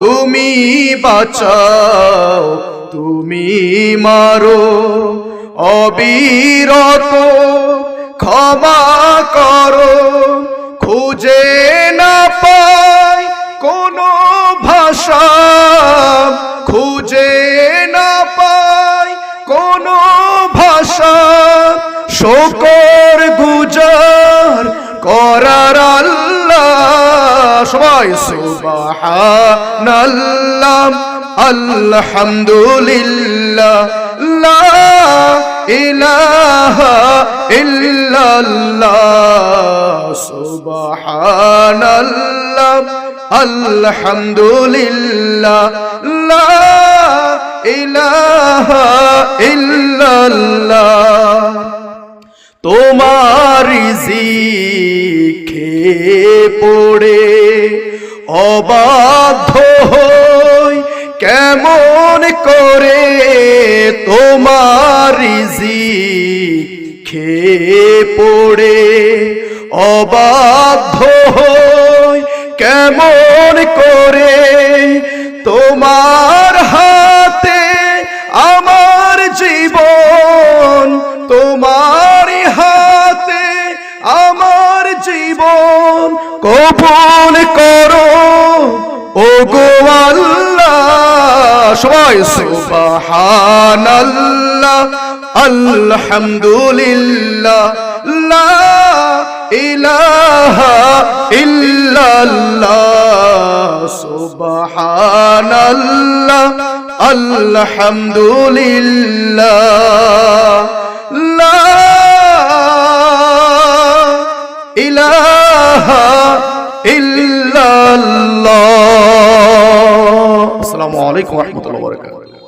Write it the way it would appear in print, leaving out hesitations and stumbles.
তুমি বাঁচাও তুমি মারো অবিরত ক্ষমা করো খুঁজে না পাই কোনো ভাষা খুঁজে না পাই কোনো ভাষা শুকর গুজার করার আল্লাহ সবাই সুবহানাল্লাহ আলহামদুলিল্লাহ লা ইলাহা ইল্লাল্লাহ সুবহানাল্লাহ আলহামদুলিল্লাহ লা ইলাহা ইল্লাল্লাহ তোমার রিজিক খেয়ে পড়ে অবাধ্য হই কেমন করে তোমার রিজিক খেয়ে পড়ে অবাধ্য হই কেমন করে তোমার হাতে আমার জীবন তোমার হাতে আমার জীবন কবুল করো ওগো আল্লাহ সবাই সুবহানাল্লাহ আলহামদুলিল্লাহ লা ইলাহা ইল্লাল্লাহ সুবহানাল্লাহ আলহামদুলিল্লাহ লা ইলাহা ইল্লাল্লাহ আসসালামু আলাইকুম ওয়া রাহমাতুল্লাহি ওয়া বারাকাতুহু